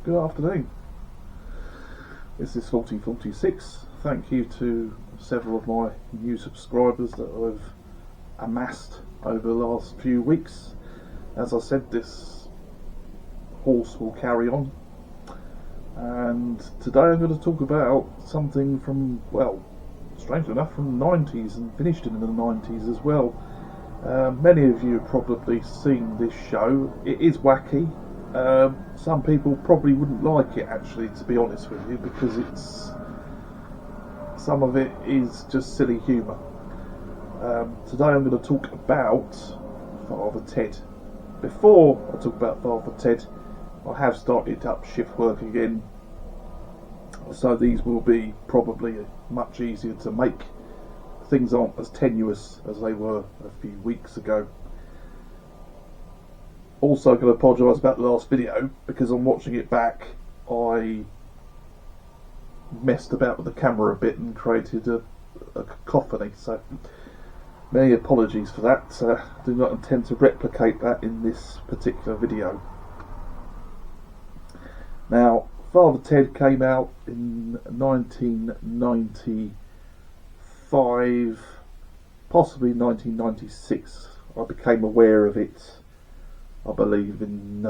Good afternoon. This is 4046. Thank you to several of my new subscribers that I've amassed over the last few weeks. As I said, this horse will carry on. And today I'm going to talk about something from, well, strangely enough, from the 90s and finished in the 90s as well. Many of you have probably seen this show. It is wacky. Some people probably wouldn't like it, actually, to be honest with you, because some of it is just silly humour. Today I'm going to talk about Father Ted. Before I talk about Father Ted, I have started up shift work again, so these will be probably much easier to make. Things aren't as tenuous as they were a few weeks ago. Also, going to apologise about the last video, because on watching it back I messed about with the camera a bit and created a cacophony, so many apologies for that. Do not intend to replicate that in this particular video. Now, Father Ted came out in 1995, possibly 1996. I became aware of it, I believe, in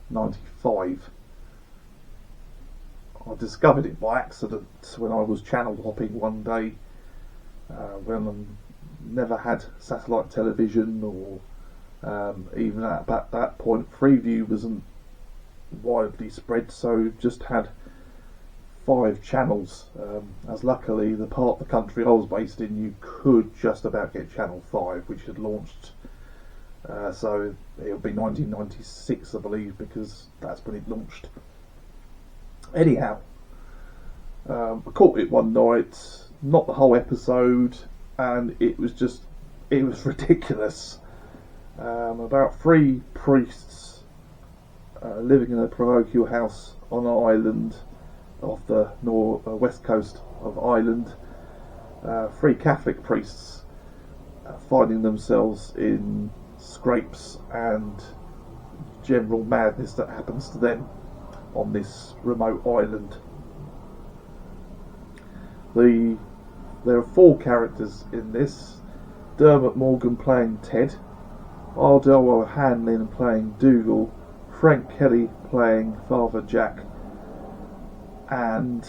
95. I discovered it by accident when I was channel hopping one day, when I never had satellite television, or even at that point Freeview wasn't widely spread, so just had 5 channels, as luckily the part of the country I was based in, you could just about get channel 5, which had launched, so it'll be 1996 I believe, because that's when it launched. Anyhow, I caught it one night, not the whole episode, and it was ridiculous. About 3 priests living in a parochial house on an island off the west coast of Ireland. 3 Catholic priests finding themselves in scrapes and general madness that happens to them on this remote island. There are 4 characters in this: Dermot Morgan playing Ted, Ardell O'Hanlon playing Dougal, Frank Kelly playing Father Jack, and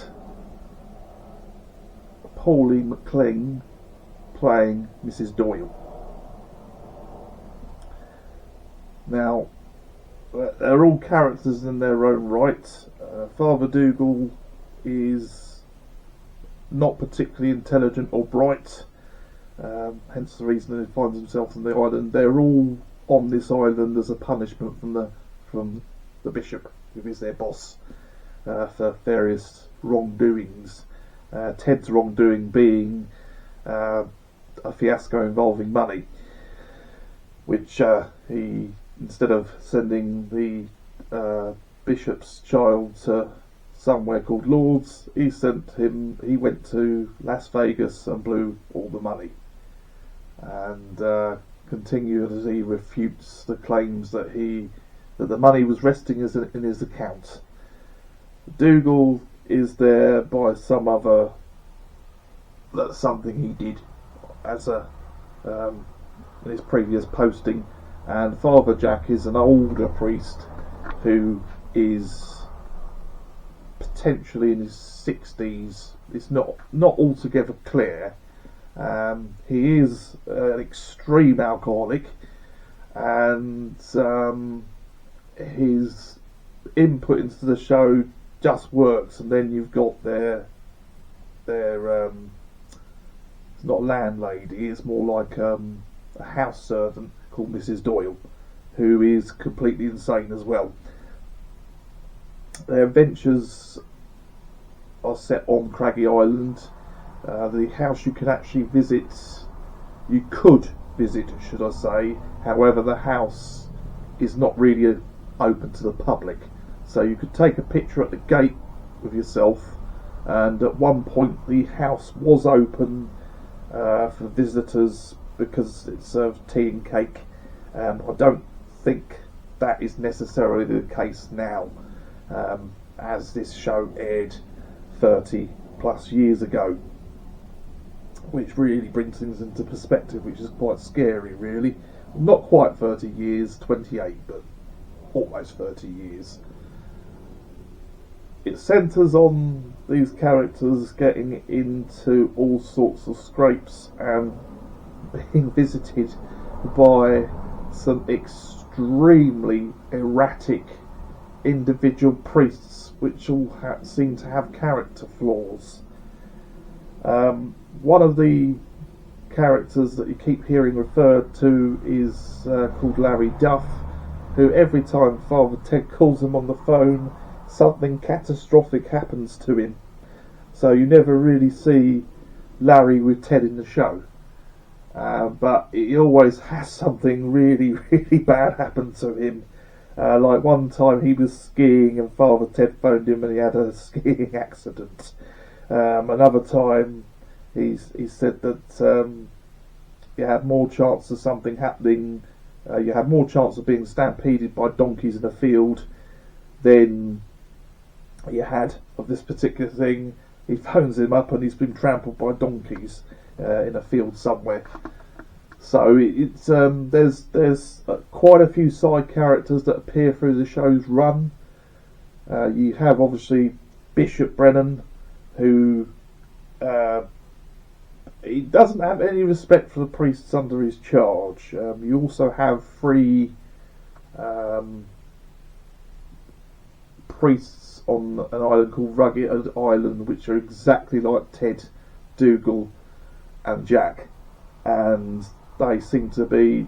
Pauline McLean playing Mrs. Doyle. Now, they're all characters in their own right. Father Dougal is not particularly intelligent or bright, hence the reason that he finds himself on the island. They're all on this island as a punishment from the bishop, who is their boss, for various wrongdoings. Ted's wrongdoing being a fiasco involving money, which he, instead of sending the bishop's child to somewhere called Lourdes, he went to Las Vegas and blew all the money, and continued as he refutes the claims that the money was resting in his account. Dougal is there by something he did as in his previous posting, and Father Jack is an older priest who is potentially in his 60s. It's not altogether clear. He is an extreme alcoholic, and his input into the show just works. And then you've got their it's not landlady, it's more like a house servant called Mrs. Doyle, who is completely insane as well. Their adventures are set on Craggy Island. The house you could visit, should I say. However, the house is not really open to the public, so you could take a picture at the gate with yourself, and at one point the house was open for visitors because it served tea and cake. I don't think that is necessarily the case now. as this show aired 30 plus years ago, which really brings things into perspective, which is quite scary, really. Not quite 30 years, 28, but almost 30 years. It centres on these characters getting into all sorts of scrapes and being visited by some extremely erratic individual priests, which all seem to have character flaws. One of the characters that you keep hearing referred to is called Larry Duff, who every time Father Ted calls him on the phone, something catastrophic happens to him. So you never really see Larry with Ted in the show. But he always has something really, really bad happen to him. Like one time he was skiing and Father Ted phoned him and he had a skiing accident. Another time he said that you had more chance of something happening, you had more chance of being stampeded by donkeys in a field than you had of this particular thing. He phones him up and he's been trampled by donkeys in a field somewhere. So it's there's quite a few side characters that appear through the show's run. You have obviously Bishop Brennan, who he doesn't have any respect for the priests under his charge. You also have three priests on an island called Rugged Island, which are exactly like Ted, Dougal and Jack, and they seem to be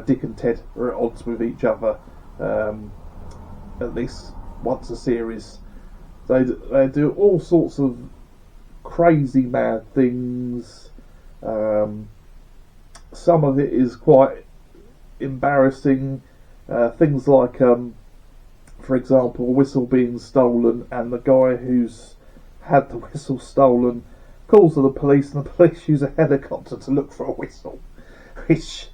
Dick and Ted are at odds with each other at least once a series. They do all sorts of crazy mad things. Some of it is quite embarrassing. Things like, for example, a whistle being stolen, and the guy who's had the whistle stolen calls to the police, and the police use a helicopter to look for a whistle, which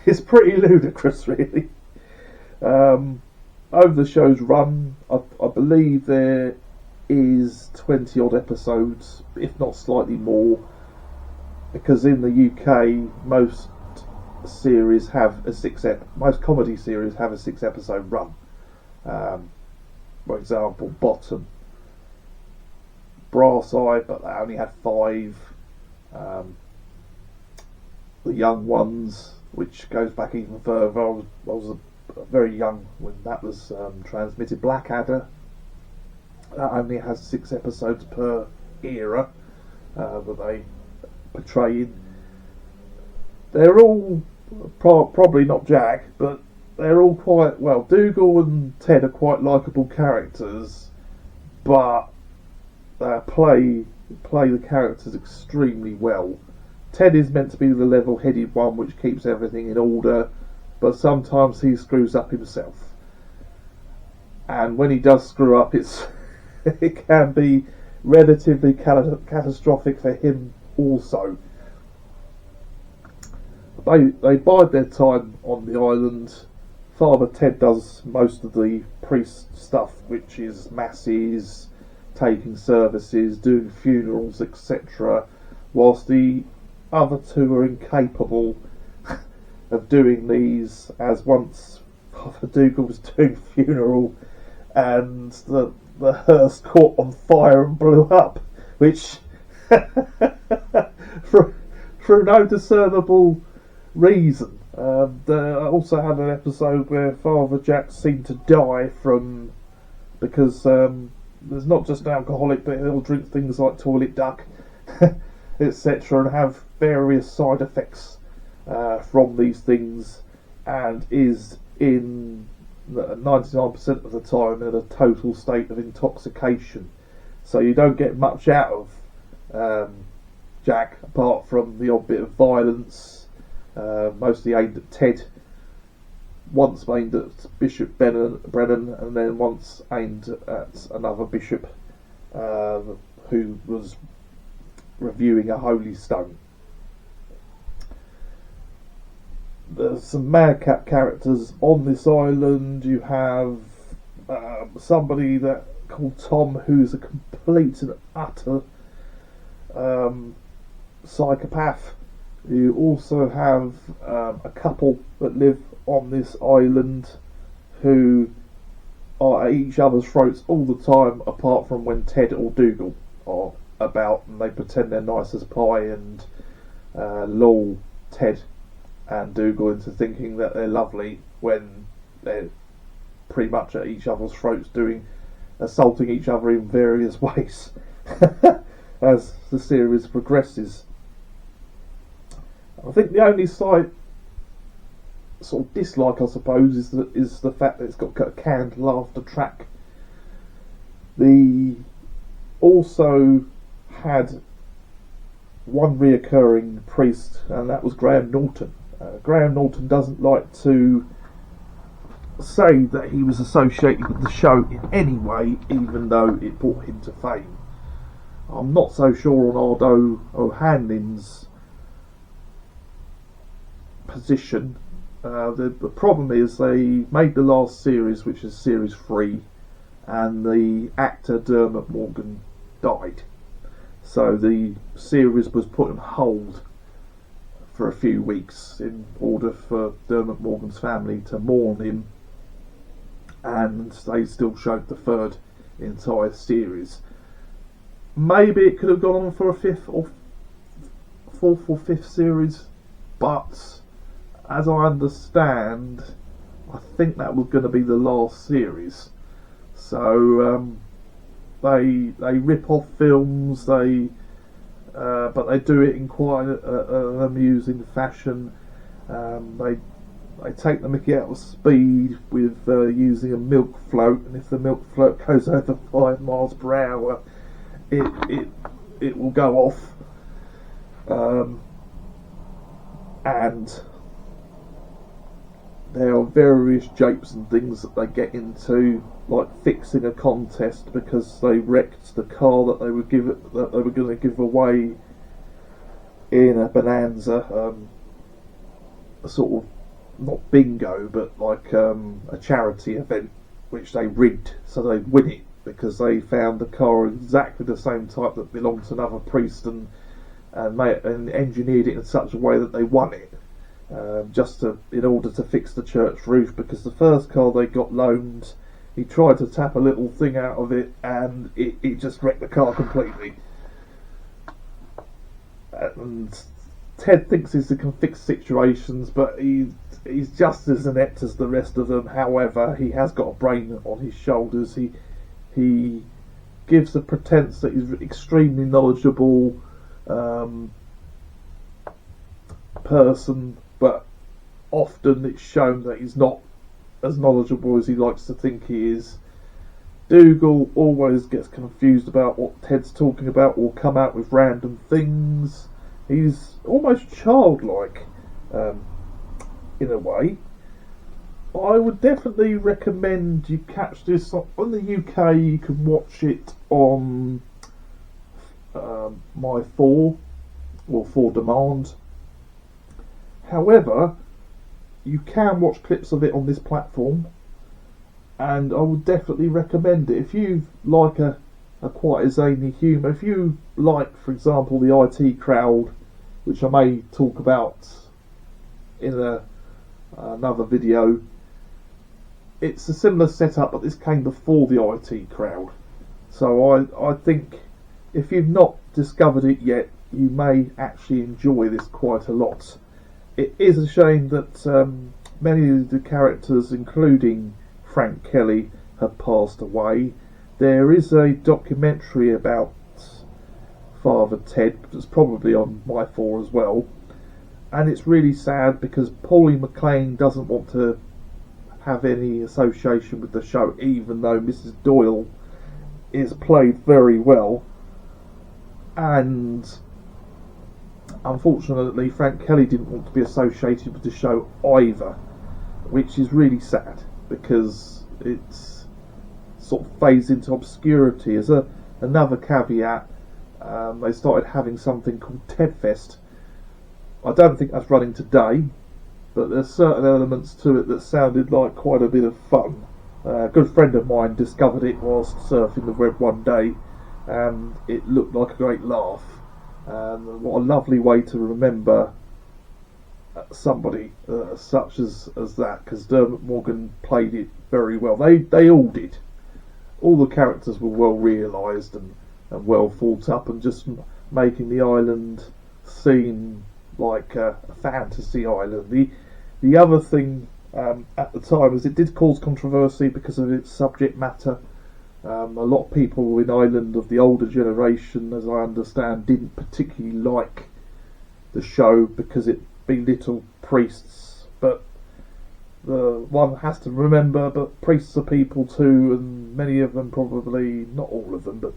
is pretty ludicrous, really. Over the show's run, I believe there is 20 odd episodes, if not slightly more, because in the UK most series have a most comedy series have a 6 episode run. For example, Bottom, Brass Eye, but they only had 5. The Young Ones, which goes back even further. I was very young when that was transmitted. Blackadder, that only has 6 episodes per era that they portray in. They're all probably not Jack, but they're all quite well. Dougal and Ted are quite likeable characters, but play the characters extremely well. Ted is meant to be the level-headed one which keeps everything in order, but sometimes he screws up himself. And when he does screw up, it can be relatively catastrophic for him also. They bide their time on the island. Father Ted does most of the priest stuff, which is masses, taking services, doing funerals, etc., whilst the other two are incapable of doing these, as once Father Dougal was doing a funeral and the hearse caught on fire and blew up, which for no discernible reason. They also had an episode where Father Jack seemed to die because there's not just an alcoholic, but he'll drink things like toilet duck, etc., and have various side effects from these things, and is in 99% of the time in a total state of intoxication. So you don't get much out of Jack apart from the odd bit of violence, mostly aimed at Ted, once aimed at Bishop Brennan, and then once aimed at another bishop who was reviewing a holy stone. There's some madcap characters on this island. You have somebody that called Tom, who's a complete and utter psychopath. You also have a couple that live on this island who are at each other's throats all the time, apart from when Ted or Dougal are about, and they pretend they're nice as pie and lull Ted and Dougal into thinking that they're lovely when they're pretty much at each other's throats, assaulting each other in various ways as the series progresses. I think the only sort of dislike, I suppose, is the fact that it's got a canned laughter track. Also had one reoccurring priest, and that was Graham Norton. Graham Norton doesn't like to say that he was associated with the show in any way, even though it brought him to fame. I'm not so sure on Ardo O'Hanlon's position. The problem is they made the last series, which is series 3, and the actor Dermot Morgan died. So the series was put on hold for a few weeks in order for Dermot Morgan's family to mourn him, and they still showed the third entire series. Maybe it could have gone on for a fourth or fifth series, but as I understand, I think that was going to be the last series. So they rip off films, but they do it in quite an amusing fashion. They take the mickey out of speed with using a milk float, and if the milk float goes over 5 miles per hour, it will go off. And there are various japes and things that they get into, like fixing a contest because they wrecked the car that they were going to give away in a bonanza, a sort of not bingo, but like a charity event, which they rigged so they'd win it because they found the car exactly the same type that belonged to another priest and engineered it in such a way that they won it. In order to fix the church roof, because the first car they got loaned, he tried to tap a little thing out of it and it just wrecked the car completely. And Ted thinks he can fix situations, but he's just as inept as the rest of them. However, he has got a brain on his shoulders. He gives a pretense that he's extremely knowledgeable person, but often it's shown that he's not as knowledgeable as he likes to think he is. Dougal always gets confused about what Ted's talking about, or come out with random things. He's almost childlike in a way. I would definitely recommend you catch this on the UK. You can watch it on My4 or 4 Demand. However, you can watch clips of it on this platform, and I would definitely recommend it if you like a quite a zany humour. If you like, for example, the IT Crowd, which I may talk about in another video. It's a similar setup, but this came before the IT Crowd. So I think if you've not discovered it yet, you may actually enjoy this quite a lot. It is a shame that many of the characters, including Frank Kelly, have passed away. There is a documentary about Father Ted that's probably on My4 as well, and it's really sad because Pauline McLean doesn't want to have any association with the show, even though Mrs. Doyle is played very well, and unfortunately Frank Kelly didn't want to be associated with the show either, which is really sad because it's sort of fades into obscurity. As another caveat, they started having something called Tedfest. I don't think that's running today, but there's certain elements to it that sounded like quite a bit of fun. A good friend of mine discovered it whilst surfing the web one day, and it looked like a great laugh. And what a lovely way to remember somebody such as that, because Dermot Morgan played it very well. They all did. All the characters were well realised and well thought up, and just making the island seem like a fantasy island. The other thing at the time is it did cause controversy because of its subject matter. A lot of people in Ireland of the older generation, as I understand, didn't particularly like the show because it belittled priests. But one has to remember that priests are people too, and many of them, probably not all of them, but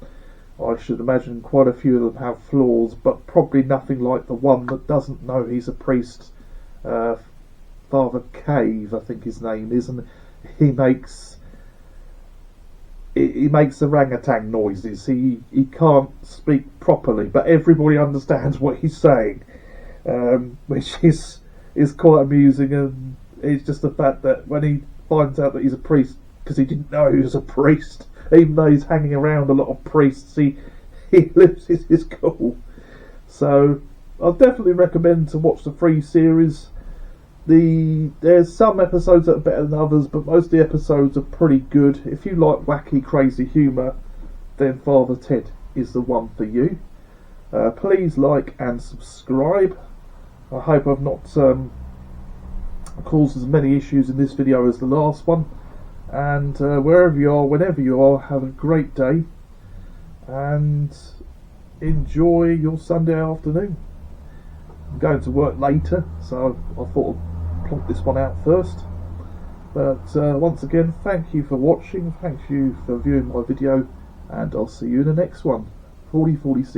I should imagine quite a few of them have flaws, but probably nothing like the one that doesn't know he's a priest. Father Cave, I think his name is, and he makes orangutan noises. He can't speak properly, but everybody understands what he's saying, which is quite amusing. And it's just the fact that when he finds out that he's a priest, because he didn't know he was a priest, even though he's hanging around a lot of priests, he loses his cool. So I'll definitely recommend to watch the free series. There's some episodes that are better than others, but most of the episodes are pretty good. If you like wacky, crazy humour, then Father Ted is the one for you. Please like and subscribe. I hope I've not caused as many issues in this video as the last one. And wherever you are, whenever you are, have a great day and enjoy your Sunday afternoon. I'm going to work later, so I thought I'd plonk this one out first. But once again, thank you for watching, thank you for viewing my video, and I'll see you in the next one. 4046